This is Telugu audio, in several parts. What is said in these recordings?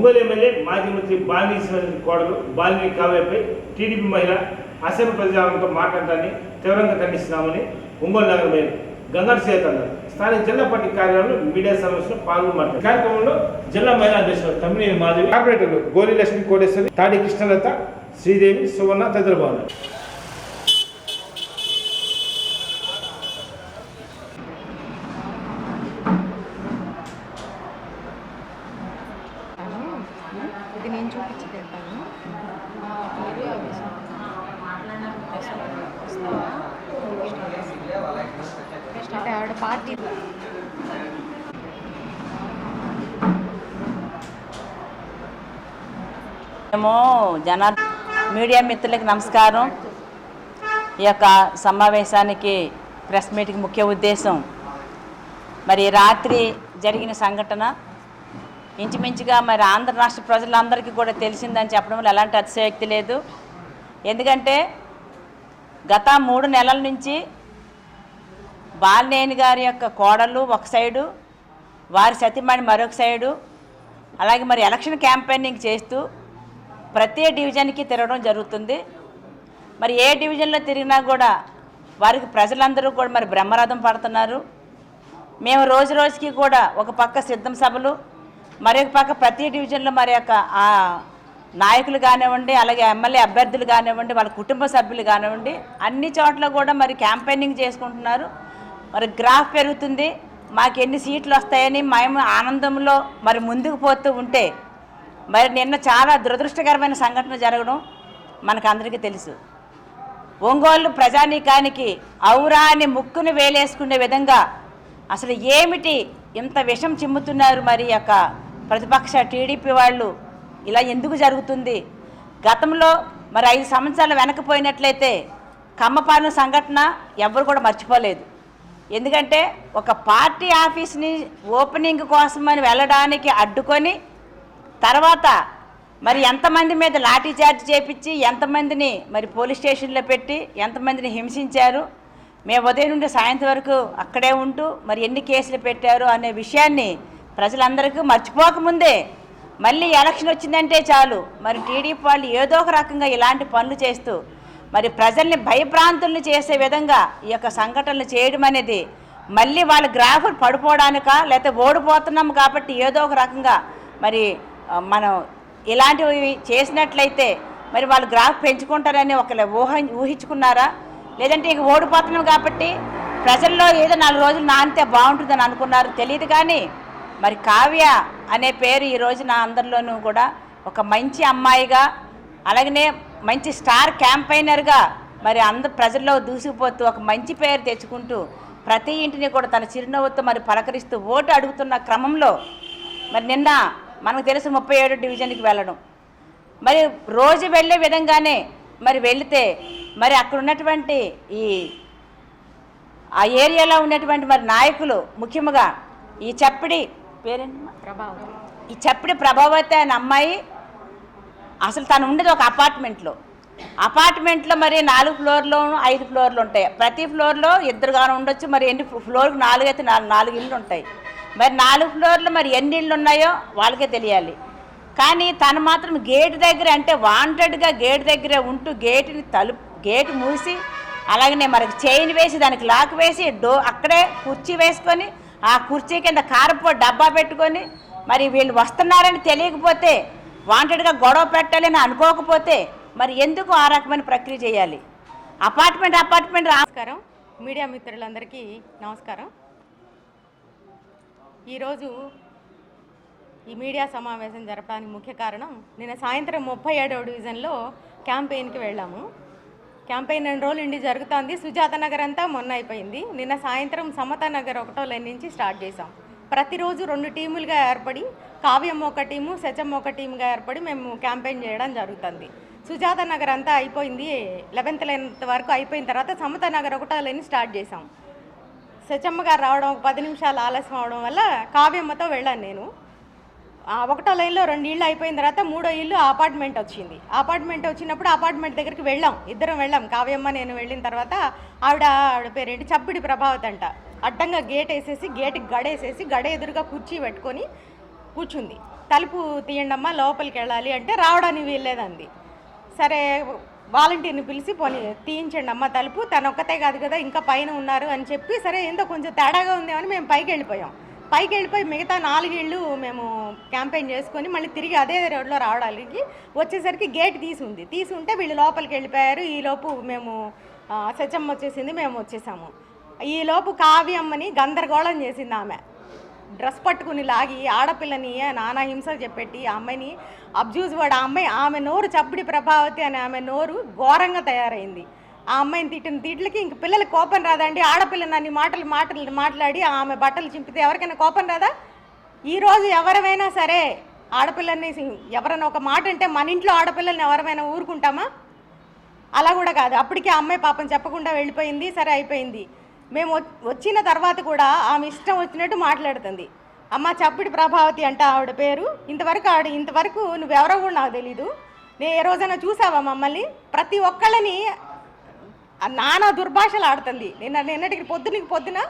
ఒంగోలు ఎమ్మెల్యే మాజీ మంత్రి బాలిని కోడలు బాలిని కావ్యపై టీడీపీ మహిళ అసెంబ్లీ ప్రజాంతో మాట్లాడటాన్ని తీవ్రంగా ఖండిస్తున్నామని ఒంగోలు నగర మేయర్ గంగారు సీత అన్నారు. స్థానిక జిల్లా పార్టీ కార్యాలయంలో మీడియా సమావేశంలో పాల్గొన్నారు. కార్యక్రమంలో జిల్లా మహిళా అధ్యక్షులు తమ్మినేని మాధవి, కార్పొరేటర్లు గోలి లక్ష్మి, కోటేశ్వరి, తాడి కృష్ణలత, శ్రీదేవి, సువర్ణ తదితరులు బాగున్నారు. ఇది నేను చూపించి పెడతాను. అంటే ఆవిడ పార్టీ మీడియా మిత్రులకి నమస్కారం. ఈ యొక్క సమావేశానికి ప్రెస్ మీట్కి ముఖ్య ఉద్దేశం, మరి రాత్రి జరిగిన సంఘటన ఇంచుమించుగా మరి ఆంధ్ర రాష్ట్ర ప్రజలందరికీ కూడా తెలిసిందని చెప్పడం వల్ల ఎలాంటి అతిశయోక్తి లేదు. ఎందుకంటే గత 3 నెలల నుంచి బాలినేని గారి యొక్క కోడలు ఒక సైడు, వారి సతీమణి మరొక సైడు, అలాగే మరి ఎలక్షన్ క్యాంపెయినింగ్ చేస్తూ ప్రతి డివిజన్కి తిరగడం జరుగుతుంది. మరి ఏ డివిజన్లో తిరిగినా కూడా వారికి ప్రజలందరూ కూడా మరి బ్రహ్మరథం పడుతున్నారు. మేము రోజు రోజుకి కూడా ఒక పక్క సిద్ధం సభలు, మరొక పక్క ప్రతి డివిజన్లో మరి యొక్క ఆ నాయకులు కానివ్వండి, అలాగే ఎమ్మెల్యే అభ్యర్థులు కానివ్వండి, వాళ్ళ కుటుంబ సభ్యులు కానివ్వండి, అన్ని చోట్ల కూడా మరి క్యాంపెయినింగ్ చేసుకుంటున్నారు. మరి గ్రాఫ్ పెరుగుతుంది, మాకు ఎన్ని సీట్లు వస్తాయని మేము ఆనందంలో మరి ముందుకు పోతూ ఉంటే మరి నిన్న చాలా దురదృష్టకరమైన సంఘటన జరగడం మనకు అందరికీ తెలుసు. ఒంగోలు ప్రజానీకానికి ఔరా అని ముక్కును వేలేసుకునే విధంగా అసలు ఏమిటి ఇంత విషం చిమ్ముతున్నారు మరి యొక్క ప్రతిపక్ష టీడీపీ వాళ్ళు, ఇలా ఎందుకు జరుగుతుంది? గతంలో మరి 5 సంవత్సరాలు వెనకపోయినట్లయితే కమ్మపాలెం సంఘటన ఎవరు కూడా మర్చిపోలేదు. ఎందుకంటే ఒక పార్టీ ఆఫీస్ని ఓపెనింగ్ కోసమని వెళ్ళడానికి అడ్డుకొని తర్వాత మరి ఎంతమంది మీద లాఠీ చార్జ్ చేపించి ఎంతమందిని మరి పోలీస్ స్టేషన్లో పెట్టి ఎంతమందిని హింసించారు, మేము ఉదయం నుండి సాయంత్రం వరకు అక్కడే ఉంటూ మరి ఎన్ని కేసులు పెట్టారు అనే విషయాన్ని ప్రజలందరికీ మర్చిపోకముందే మళ్ళీ ఎలక్షన్ వచ్చిందంటే చాలు మరి టీడీపీ వాళ్ళు ఏదో ఒక రకంగా ఇలాంటి పనులు చేస్తూ మరి ప్రజల్ని భయభ్రాంతుల్ని చేసే విధంగా ఈ యొక్క సంఘటనలు చేయడం అనేది మళ్ళీ వాళ్ళ గ్రాఫ్లు పడిపోవడానికా, లేకపోతే ఓడిపోతున్నాము కాబట్టి ఏదో ఒక రకంగా మరి మనం ఇలాంటివి చేసినట్లయితే మరి వాళ్ళు గ్రాఫ్ పెంచుకుంటారని ఒకళ్ళు ఊహించుకున్నారా? లేదంటే ఇక ఓడిపోతున్నాం కాబట్టి ప్రజల్లో ఏదో 4 రోజులు నానితే బాగుంటుందని అనుకున్నారు, తెలియదు. కానీ మరి కావ్య అనే పేరు ఈ రోజున అందరిలోనూ కూడా ఒక మంచి అమ్మాయిగా, అలాగనే మంచి స్టార్ క్యాంపెయినర్గా మరి ప్రజల్లో దూసుకుపోతూ ఒక మంచి పేరు తెచ్చుకుంటూ ప్రతి ఇంటిని కూడా తన చిరునవ్వుతో మరి పలకరిస్తూ ఓటు అడుగుతున్న క్రమంలో మరి నిన్న మనకు తెలుసు 37 డివిజన్కి వెళ్ళడం, మరి రోజు వెళ్ళే విధంగానే మరి వెళితే మరి అక్కడ ఉన్నటువంటి ఆ ఏరియాలో ఉన్నటువంటి మరి నాయకులు, ముఖ్యంగా ఈ చప్పిడి పేరేంటి ఈ చప్పిడి ప్రభావతి అనే అమ్మాయి, అసలు తను ఉండేది ఒక అపార్ట్మెంట్లో మరి 4 ఫ్లోర్లు 5 ఫ్లోర్లు ఉంటాయి. ప్రతి ఫ్లోర్లో 2 గాను ఉండొచ్చు. మరి ఎన్ని ఫ్లోర్కి 4 అయితే 4 ఇళ్ళు ఉంటాయి. మరి 4 ఫ్లోర్లు మరి ఎన్ని ఇళ్ళు ఉన్నాయో వాళ్ళకే తెలియాలి. కానీ తను మాత్రం గేట్ దగ్గర, అంటే వాంటెడ్గా గేట్ దగ్గరే ఉంటూ గేటు మూసి, అలాగనే మరి చైన్ వేసి దానికి లాక్ వేసి అక్కడే కుర్చీ వేసుకొని ఆ కుర్చీ కింద కారపో డబ్బా పెట్టుకొని మరి వీళ్ళు వస్తున్నారని తెలియకపోతే, వాంటెడ్గా గొడవ పెట్టాలని అనుకోకపోతే మరి ఎందుకు ఆ రకమైన ప్రక్రియ చేయాలి? అపార్ట్మెంట్ నమస్కారం. మీడియా మిత్రులందరికీ నమస్కారం. ఈరోజు ఈ మీడియా సమావేశం జరపడానికి ముఖ్య కారణం, నిన్న సాయంత్రం 37వ డివిజన్లో క్యాంపెయిన్కి వెళ్ళాము. క్యాంపెయిన్ 2 రోజులు ఇండి జరుగుతుంది. సుజాత నగర్ అంతా మొన్న అయిపోయింది. నిన్న సాయంత్రం సమతా నగర్ 1వ లైన్ నుంచి స్టార్ట్ చేసాం. ప్రతిరోజు 2 టీములుగా ఏర్పడి, కావ్యమ్మ ఒక టీము, సచమ్మ ఒక టీముగా ఏర్పడి మేము క్యాంపెయిన్ చేయడం జరుగుతుంది. సుజాత నగర్ అంతా అయిపోయింది. 11th లైన్ వరకు అయిపోయిన తర్వాత సమతా నగర్ 1వ లైన్ స్టార్ట్ చేసాం. సచమ్మ గారు రావడం 10 నిమిషాలు ఆలస్యం అవడం వల్ల కావ్యమ్మతో వెళ్ళాను నేను. 1వ లైన్లో 2 ఇళ్ళు అయిపోయిన తర్వాత 3వ ఇల్లు అపార్ట్మెంట్ వచ్చింది. అపార్ట్మెంట్ వచ్చినప్పుడు అపార్ట్మెంట్ దగ్గరికి ఇద్దరం వెళ్ళాం. కావ్యమ్మ నేను వెళ్ళిన తర్వాత ఆవిడ పేరేంటి చప్పిడి ప్రభావతి అంట, అడ్డంగా గేట్ వేసేసి గేట్కి గడేసేసి గడ ఎదురుగా కుర్చీ పెట్టుకొని కూర్చుంది. తలుపు తీయండి అమ్మా లోపలికి వెళ్ళాలి అంటే రావడానికి వీల్లేదంది. సరే వాలంటీర్ని పిలిచి పోనీ తీయించండి అమ్మ తలుపు, తను ఒక్కతే కాదు కదా ఇంకా పైన ఉన్నారు అని చెప్పి, సరే ఏందో కొంచెం తేడాగా ఉందేమని మేము పైకి వెళ్ళిపోయాం. పైకి వెళ్ళిపోయి మిగతా 4 ఇళ్ళు మేము క్యాంపెయిన్ చేసుకొని మళ్ళీ తిరిగి అదే రోడ్లో రావడానికి వచ్చేసరికి గేట్ తీసి ఉంటే వీళ్ళు లోపలికి వెళ్ళిపోయారు. ఈలోపు మేము సత్యమ్మ వచ్చేసింది, మేము వచ్చేసాము. ఈలోపు కావ్యమ్మని గందరగోళం చేసింది ఆమె. డ్రెస్ పట్టుకుని లాగి ఆడపిల్లని నానా హింస చెప్పెట్టి ఆ అమ్మాయిని అబ్జూజ్ వాడు. ఆమె నోరు చప్పుడి ప్రభావతి అని ఆమె నోరు ఘోరంగా తయారైంది. ఆ అమ్మాయిని తిట్టిన తిట్లకి ఇంక పిల్లలకి కోపం రాదండి. ఆడపిల్లని అన్ని మాటలు మాట్లాడి ఆమె బట్టలు చింపితే ఎవరికైనా కోపం రాదా? ఈరోజు ఎవరైనా సరే ఆడపిల్లని ఎవరైనా ఒక మాట అంటే మన ఇంట్లో ఆడపిల్లల్ని ఎవరైనా ఊరుకుంటామా? అలా కూడా కాదు. అప్పటికే ఆ అమ్మాయి పాపం చెప్పకుండా వెళ్ళిపోయింది. సరే అయిపోయింది. మేము వచ్చిన తర్వాత కూడా ఆమె ఇష్టం వచ్చినట్టు మాట్లాడుతుంది. అమ్మ చప్పిడి ప్రభావతి అంట ఆవిడ పేరు. ఇంతవరకు నువ్వెవరో కూడా నాకు తెలీదు. నేను ఏ రోజైనా చూసావా మమ్మల్ని? ప్రతి ఒక్కళ్ళని నానా దుర్భాషలు ఆడుతుంది. నిన్నటికి పొద్దున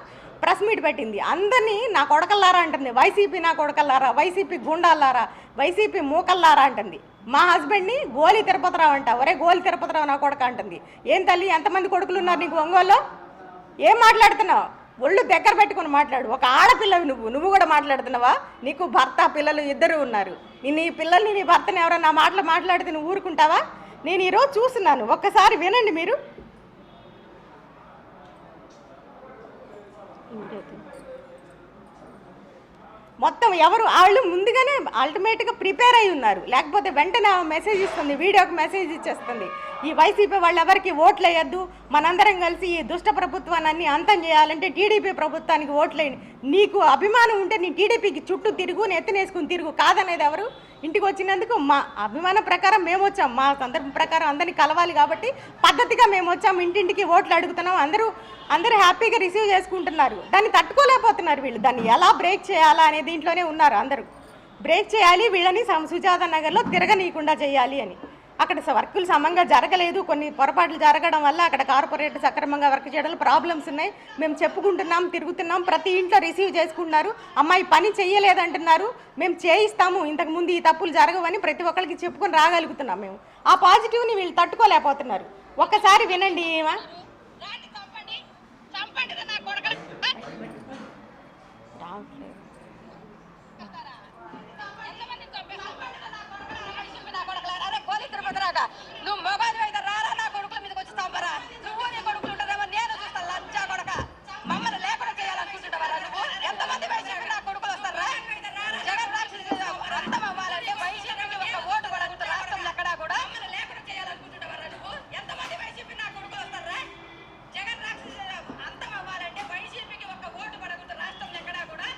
ప్రెస్ మీట్ పెట్టింది. అందరినీ నా కొడకల్లారా అంటుంది. వైసీపీ నా కొడకల్లారా, వైసీపీ గుండాలారా, వైసీపీ మూకల్లారా అంటుంది. మా హస్బెండ్ని గోలి తిరుపతిరావు అంట. ఒరే గోలి తిరుపతిరావు నా కొడక అంటుంది. ఏం తల్లి ఎంతమంది కొడుకులు ఉన్నారు నీకు ఒంగోలులో? ఏం మాట్లాడుతున్నావు? ఒళ్ళు దగ్గర పెట్టుకుని మాట్లాడు. ఒక ఆడపిల్లవి నువ్వు కూడా మాట్లాడుతున్నావా? నీకు భర్త పిల్లలు ఇద్దరు ఉన్నారు. నీ పిల్లల్ని నీ భర్తని ఎవరన్నా మాట్లాడితే నువ్వు ఊరుకుంటావా? నేను ఈరోజు చూస్తున్నాను, ఒక్కసారి వినండి మీరు. మొత్తం ఎవరు వాళ్ళు ముందుగానే అల్టిమేట్గా ప్రిపేర్ అయి ఉన్నారు. లేకపోతే వెంటనే మెసేజ్ ఇస్తుంది, వీడియోకి మెసేజ్ ఇచ్చేస్తుంది. ఈ వైసీపీ వాళ్ళు ఎవరికి ఓట్లు వేయద్దు, మనందరం కలిసి ఈ దుష్ట ప్రభుత్వాన్ని అంతం చేయాలంటే టీడీపీ ప్రభుత్వానికి ఓట్లేయండి. నీకు అభిమానం ఉంటే నీ టీడీపీకి చుట్టూ తిరుగు, నెత్తనేసుకుని తిరుగు. కాదనేది ఎవరు? ఇంటికి వచ్చినందుకు మా అభిమానం ప్రకారం మేము వచ్చాం. మా సందర్భం ప్రకారం అందరినీ కలవాలి కాబట్టి పద్ధతిగా మేము వచ్చాము. ఇంటింటికి ఓట్లు అడుగుతున్నాం. అందరూ హ్యాపీగా రిసీవ్ చేసుకుంటున్నారు. దాన్ని తట్టుకోలేకపోతున్నారు వీళ్ళు. దాన్ని ఎలా బ్రేక్ చేయాలా అనే దీంట్లోనే ఉన్నారు. అందరూ బ్రేక్ చేయాలి, వీళ్ళని సుజాత నగర్లో తిరగనీయకుండా చేయాలి అని. అక్కడ వర్కులు సమంగా జరగలేదు, కొన్ని పొరపాట్లు జరగడం వల్ల అక్కడ కార్పొరేట్ సక్రమంగా వర్క్ చేయడంలో ప్రాబ్లమ్స్ ఉన్నాయి. మేము చెప్పుకుంటున్నాం, తిరుగుతున్నాం, ప్రతి ఇంట్లో రిసీవ్ చేసుకుంటున్నారు. అమ్మాయి పని చెయ్యలేదంటున్నారు, మేము చేయిస్తాము, ఇంతకుముందు ఈ తప్పులు జరగవని ప్రతి ఒక్కరికి చెప్పుకొని రాగలుగుతున్నాం. మేము ఆ పాజిటివ్ని వీళ్ళు తట్టుకోలేకపోతున్నారు. ఒక్కసారి వినండి. నువ్వు మొబైల్ అయితే రారా నా కొడుకుల మీదకి వచ్చి చంపరా. నువ్వు నీ కొడుకులు ఉంటారేమో నేను చూస్తాను. లంచా కొడక మమ్మల్ని లేకుండా చేయాలనుకుంటుంటావరా నువ్వు? ఎంతమంది వైసీపీ నా కొడుకులు వస్తారా? జగన్ అంతం అవ్వాలంటే వైసీపీకి ఒక ఓటు కూడా రాష్ట్రంలో ఎక్కడా కూడా లేకుండా చేయాలనుకుంటుంటావరా నువ్వు? ఎంతమంది వైసీపీ నా కొడుకులు వస్తారా? జగన్ అంతం అవ్వాలంటే వైసీపీకి ఒక ఓటు పడకుండా రాష్ట్రంలో ఎక్కడా కూడా.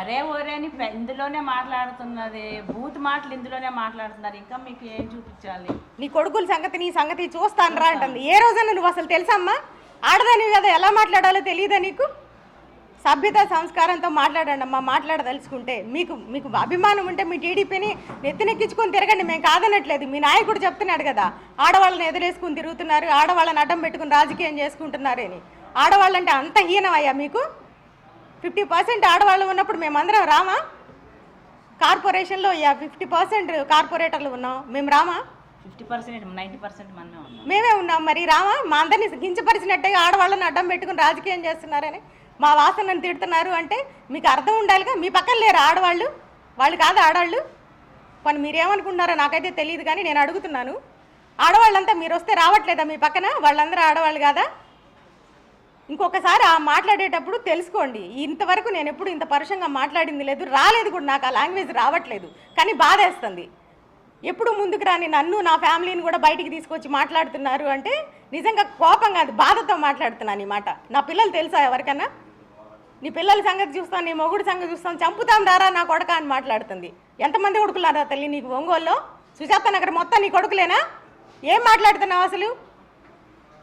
అరే ఓరే అని ఇందులోనే మాట్లాడుతున్నది, బూత్ మాటలు ఇందులోనే మాట్లాడుతున్నారు. ఇంకా మీకు ఏం చూపించాలి? నీ కొడుకుల సంగతి నీ సంగతి చూస్తాను రా అంటుంది. ఏ రోజైనా నువ్వు అసలు తెలుసమ్మా? ఆడదానివి కదా, ఎలా మాట్లాడాలో తెలియదా నీకు? సభ్యత సంస్కారంతో మాట్లాడండి అమ్మా. మాట్లాడదలుచుకుంటే మీకు అభిమానం ఉంటే మీ టీడీపీని నెత్తినెక్కించుకొని తిరగండి. మేము కాదనట్లేదు. మీ నాయకుడు చెప్తున్నాడు కదా, ఆడవాళ్ళని ఎదురేసుకుని తిరుగుతున్నారు, ఆడవాళ్ళని అడ్డం పెట్టుకుని రాజకీయం చేసుకుంటున్నారని. ఆడవాళ్ళంటే అంత హీనమయ్యా మీకు? 50% ఆడవాళ్ళు ఉన్నప్పుడు మేమందరం రామా? కార్పొరేషన్లో 50% కార్పొరేటర్లు ఉన్నాం, మేము రామా? 50%, 90% మనమే ఉన్నాం. మేమే ఉన్నాం, మరి రామా? మా అందరినీ కించపరిచినట్టే ఆడవాళ్ళని అడ్డం పెట్టుకుని రాజకీయం చేస్తున్నారని మా వాసనని తిడుతున్నారు అంటే మీకు అర్థం ఉండాలిగా. మీ పక్కన లేరు ఆడవాళ్ళు? వాళ్ళు కాదు ఆడవాళ్ళు? పని మీరేమనుకుంటున్నారో నాకైతే తెలియదు, కానీ నేను అడుగుతున్నాను. ఆడవాళ్ళంతా మీరు వస్తే రావట్లేదా మీ పక్కన? వాళ్ళందరూ ఆడవాళ్ళు కాదా? ఇంకొకసారి ఆ మాట్లాడేటప్పుడు తెలుసుకోండి. ఇంతవరకు నేను ఎప్పుడు ఇంత పరుషంగా మాట్లాడింది లేదు, రాలేదు కూడా. నాకు ఆ లాంగ్వేజ్ రావట్లేదు, కానీ బాధేస్తుంది. ఎప్పుడు ముందుకు రాని నన్ను, నా ఫ్యామిలీని కూడా బయటికి తీసుకొచ్చి మాట్లాడుతున్నారు అంటే నిజంగా కోపం కాదు, బాధతో మాట్లాడుతున్నాను ఈ మాట. నా పిల్లలు తెలుసా ఎవరికన్నా? నీ పిల్లల సంగతి చూస్తాను, నీ మొగుడు సంగతి చూస్తాను, చంపుతాం రారా నా కొడక అని మాట్లాడుతుంది. ఎంతమంది కొడుకులారా తల్లి నీకు ఒంగోలులో? సుజాత నగర్ మొత్తం నీ కొడుకులేనా? ఏం మాట్లాడుతున్నావు అసలు?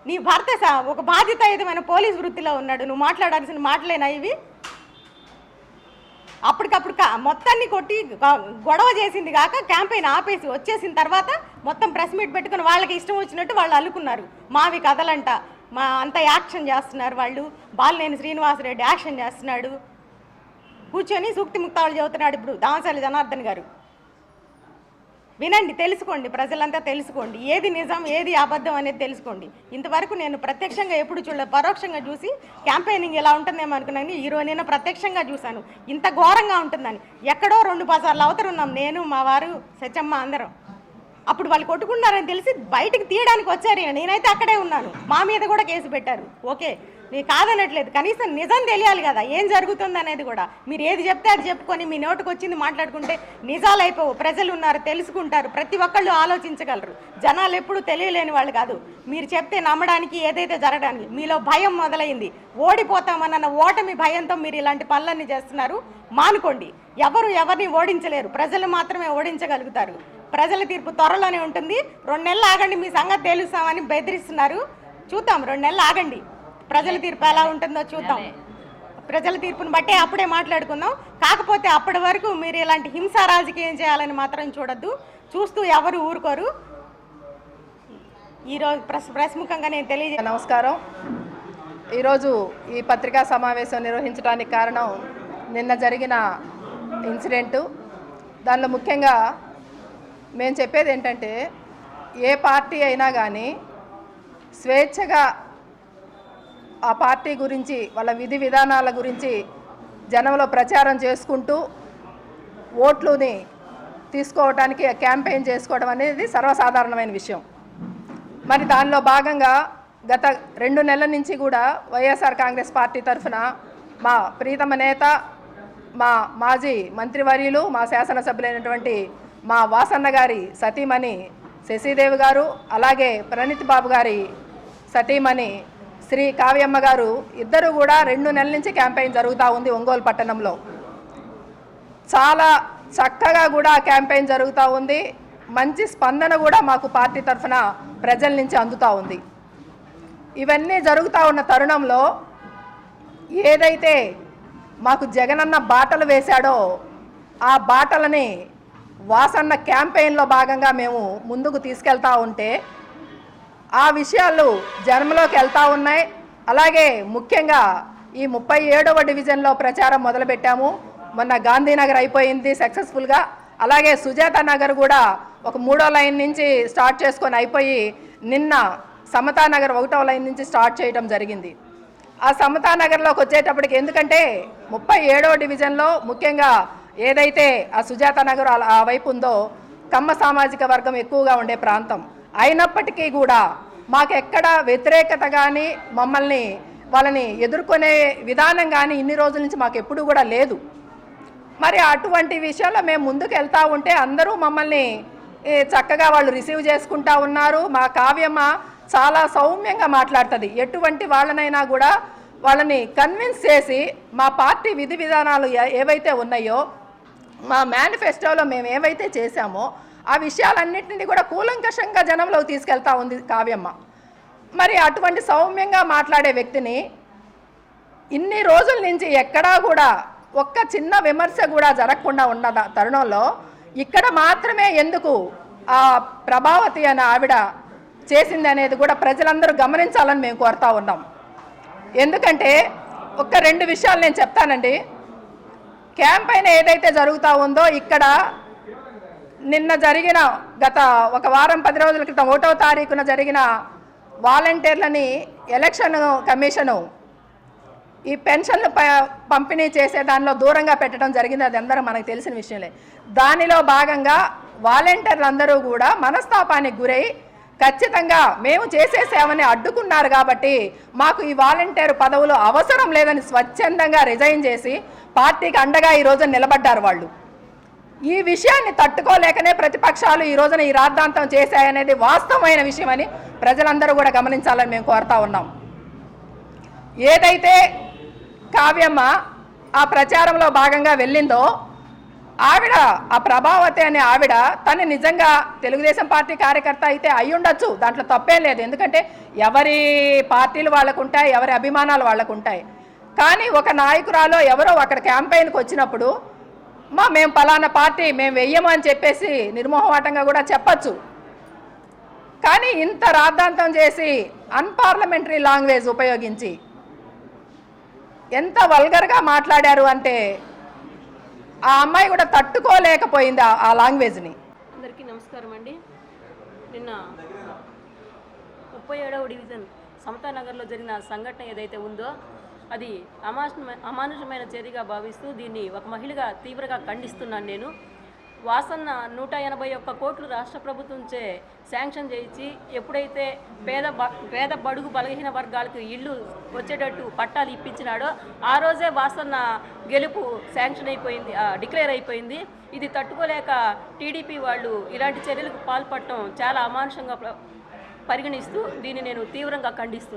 నీ భర్త ఒక బాధ్యతాయుతమైన పోలీస్ వృత్తిలో ఉన్నాడు, నువ్వు మాట్లాడాల్సిన మాటలేనా ఇవి? అప్పటికప్పుడు మొత్తాన్ని కొట్టి గొడవ చేసింది కాక క్యాంపెయిన్ ఆపేసి వచ్చేసిన తర్వాత మొత్తం ప్రెస్ మీట్ పెట్టుకుని వాళ్ళకి ఇష్టం వచ్చినట్టు వాళ్ళు అల్లుకున్నారు. మావి కథలంట, మా అంత యాక్షన్ చేస్తున్నారు వాళ్ళు. బాలినేని శ్రీనివాసరెడ్డి యాక్షన్ చేస్తున్నాడు. కూర్చొని సూక్తి ముక్తాలు చదువుతున్నాడు ఇప్పుడు దామసాలి జనార్దన్ గారు. వినండి, తెలుసుకోండి, ప్రజలంతా తెలుసుకోండి, ఏది నిజం ఏది అబద్ధం అనేది తెలుసుకోండి. ఇంతవరకు నేను ప్రత్యక్షంగా ఎప్పుడు చూడలేదు, పరోక్షంగా చూసి క్యాంపెయినింగ్ ఎలా ఉంటుందేమో అనుకున్నాను. ఈరోజు నేను ప్రత్యక్షంగా చూశాను ఇంత ఘోరంగా ఉంటుందని. ఎక్కడో 2 బజార్లు అవతరున్నాం, నేను మా వారు సత్యమ్మ అందరం. అప్పుడు వాళ్ళు కొట్టుకున్నారని తెలిసి బయటికి తీయడానికి వచ్చారు. నేనైతే అక్కడే ఉన్నాను. మా మీద కూడా కేసు పెట్టారు. ఓకే, నేను కాదనట్లేదు, కనీసం నిజం తెలియాలి కదా ఏం జరుగుతుంది అనేది కూడా. మీరు ఏది చెప్తే అది చెప్పుకొని మీ నోటుకు వచ్చింది మాట్లాడుకుంటే నిజాలు అయిపోవు. ప్రజలు ఉన్నారు, తెలుసుకుంటారు, ప్రతి ఒక్కళ్ళు ఆలోచించగలరు. జనాలు ఎప్పుడు తెలియలేని వాళ్ళు కాదు. మీరు చెప్తే నమ్మడానికి ఏదైతే జరగడానికి మీలో భయం మొదలైంది. ఓడిపోతామన్న ఓటమి భయంతో మీరు ఇలాంటి పనులన్నీ చేస్తున్నారు. మానుకోండి. ఎవరిని ఓడించలేరు, ప్రజలు మాత్రమే ఓడించగలుగుతారు. ప్రజల తీర్పు త్వరలోనే ఉంటుంది. 2 నెలలు ఆగండి, మీ సంగతి తెలుస్తామని బెదిరిస్తున్నారు. చూద్దాం, 2 నెలలు ఆగండి, ప్రజల తీర్పు ఎలా ఉంటుందో చూద్దాం. ప్రజల తీర్పుని బట్టే అప్పుడే మాట్లాడుకుందాం. కాకపోతే అప్పటి వరకు మీరు ఇలాంటి హింసా రాజకీయం చేయాలని మాత్రం చూడొద్దు. చూస్తూ ఎవరు ఊరుకోరు. ఈరోజు ప్రెస్ ముఖంగా నేను నమస్కారం. ఈరోజు ఈ పత్రికా సమావేశం నిర్వహించడానికి కారణం నిన్న జరిగిన ఇన్సిడెంటు. దానిలో ముఖ్యంగా మేము చెప్పేది ఏంటంటే, ఏ పార్టీ అయినా కానీ స్వేచ్ఛగా ఆ పార్టీ గురించి వాళ్ళ విధి విధానాల గురించి జనంలో ప్రచారం చేసుకుంటూ ఓట్లుని తీసుకోవడానికి క్యాంపెయిన్ చేసుకోవడం అనేది సర్వసాధారణమైన విషయం. మరి దానిలో భాగంగా గత 2 నెలల నుంచి కూడా వైఎస్ఆర్ కాంగ్రెస్ పార్టీ తరఫున మా ప్రీతమ నేత, మా మాజీ మంత్రివర్యులు, మా శాసనసభ్యులైనటువంటి మా వాసన్న గారి సతీమణి శశిదేవి గారు, అలాగే ప్రణీత్ బాబు గారి సతీమణి శ్రీ కావ్యమ్మ గారు ఇద్దరు కూడా 2 నెలల నుంచి క్యాంపెయిన్ జరుగుతూ ఉంది ఒంగోలు పట్టణంలో. చాలా చక్కగా కూడా క్యాంపెయిన్ జరుగుతూ ఉంది. మంచి స్పందన కూడా మాకు పార్టీ తరఫున ప్రజల నుంచి అందుతూ ఉంది. ఇవన్నీ జరుగుతూ ఉన్న తరుణంలో ఏదైతే మాకు జగనన్న బాటలు వేశాడో ఆ బాటలని వాసన్న క్యాంపెయిన్లో భాగంగా మేము ముందుకు తీసుకెళ్తూ ఉంటే ఆ విషయాలు జనంలోకి వెళ్తూ ఉన్నాయి. అలాగే ముఖ్యంగా ఈ 37వ డివిజన్లో ప్రచారం మొదలుపెట్టాము. మొన్న గాంధీనగర్ అయిపోయింది సక్సెస్ఫుల్గా. అలాగే సుజాత నగర్ కూడా ఒక 3వ లైన్ నుంచి స్టార్ట్ చేసుకొని అయిపోయి నిన్న సమతా నగర్ 1వ లైన్ నుంచి స్టార్ట్ చేయడం జరిగింది. ఆ సమతా నగర్లోకి వచ్చేటప్పటికి, ఎందుకంటే 37వ డివిజన్లో ముఖ్యంగా ఏదైతే ఆ సుజాత నగర్ ఆ వైపు ఉందో కమ్మ సామాజిక వర్గం ఎక్కువగా ఉండే ప్రాంతం. అయినప్పటికీ కూడా మాకెక్కడ వ్యతిరేకత కానీ వాళ్ళని ఎదుర్కొనే విధానం కానీ ఇన్ని రోజుల నుంచి మాకు ఎప్పుడు కూడా లేదు. మరి అటువంటి విషయాల్లో మేము ముందుకు వెళ్తూ ఉంటే అందరూ మమ్మల్ని చక్కగా వాళ్ళు రిసీవ్ చేసుకుంటూ ఉన్నారు. మా కావ్యమ్మ చాలా సౌమ్యంగా మాట్లాడుతుంది. ఎటువంటి వాళ్ళనైనా కూడా వాళ్ళని కన్విన్స్ చేసి మా పార్టీ విధి విధానాలు ఏవైతే ఉన్నాయో, మా మేనిఫెస్టోలో మేము ఏవైతే చేశామో ఆ విషయాలన్నింటినీ కూడా కూలంకషంగా జనంలోకి తీసుకెళ్తా ఉంది కావ్యమ్మ. మరి అటువంటి సౌమ్యంగా మాట్లాడే వ్యక్తిని ఇన్ని రోజుల నుంచి ఎక్కడా కూడా ఒక్క చిన్న విమర్శ కూడా జరగకుండా ఉన్న తరుణంలో ఇక్కడ మాత్రమే ఎందుకు ఆ ప్రభావతి అనే ఆవిడ చేసింది అనేది కూడా ప్రజలందరూ గమనించాలని మేము కోరుతా ఉన్నాం. ఎందుకంటే ఒక్క 2 విషయాలు నేను చెప్తానండి. క్యాంపెయిన్ ఏదైతే జరుగుతూ ఉందో ఇక్కడ నిన్న జరిగిన గత 1 వారం 10 రోజుల క్రితం 1వ తారీఖున జరిగిన వాలంటీర్లని ఎలక్షన్ కమిషను ఈ పెన్షన్లు పంపిణీ చేసే దానిలో దూరంగా పెట్టడం జరిగింది. అది అందరూ మనకు తెలిసిన విషయమే. దానిలో భాగంగా వాలంటీర్లు అందరూ కూడా మనస్తాపానికి గురై ఖచ్చితంగా మేము చేసే సేవని అడ్డుకున్నారు కాబట్టి మాకు ఈ వాలంటీర్ పదవులు అవసరం లేదని స్వచ్ఛందంగా రిజైన్ చేసి పార్టీకి అండగా ఈ రోజు నిలబడ్డారు వాళ్ళు. ఈ విషయాన్ని తట్టుకోలేకనే ప్రతిపక్షాలు ఈ రోజున ఈ రాద్ధాంతం చేశాయనేది వాస్తవమైన విషయమని ప్రజలందరూ కూడా గమనించాలని మేము కోరుతా ఉన్నాం. ఏదైతే కావ్యమ్మ ఆ ప్రచారంలో భాగంగా వెళ్ళిందో ఆవిడ, ఆ ప్రభావతి అనే ఆవిడ తను నిజంగా తెలుగుదేశం పార్టీ కార్యకర్త అయితే అయి ఉండొచ్చు, దాంట్లో తప్పేం లేదు. ఎందుకంటే ఎవరి పార్టీలు వాళ్ళకు ఉంటాయి, ఎవరి అభిమానాలు వాళ్ళకు ఉంటాయి. కానీ ఒక నాయకురాలో ఎవరో అక్కడ క్యాంపెయిన్కి వచ్చినప్పుడు మేము పలానా పార్టీ మేము వెయ్యము అని చెప్పేసి నిర్మోహమాటంగా కూడా చెప్పచ్చు. కానీ ఇంత రాద్ధాంతం చేసి అన్పార్లమెంటరీ లాంగ్వేజ్ ఉపయోగించి ఎంత వల్గర్గా మాట్లాడారు అంటే ఆ అమ్మాయి కూడా తట్టుకోలేకపోయింది ఆ లాంగ్వేజ్ని. అందరికీ నమస్కారం అండి. నిన్న 37వ డివిజన్ సమతానగర్లో జరిగిన సంఘటన ఏదైతే ఉందో అది అమానుషమైన చర్యగా భావిస్తూ దీన్ని ఒక మహిళగా తీవ్రంగా ఖండిస్తున్నాను నేను. వాసన్న 181 కోట్లు రాష్ట్ర ప్రభుత్వంచే శాంక్షన్ చేయించి ఎప్పుడైతే పేద బడుగు బలహీన వర్గాలకు ఇళ్ళు వచ్చేటట్టు పట్టాలు ఇప్పించినాడో ఆ రోజే వాసన్న గెలుపు శాంక్షన్ అయిపోయింది, డిక్లేర్ అయిపోయింది. ఇది తట్టుకోలేక టీడీపీ వాళ్ళు ఇలాంటి చర్యలకు పాల్పడటం చాలా అమానుషంగా పరిగణిస్తూ దీన్ని నేను తీవ్రంగా ఖండిస్తున్నాను.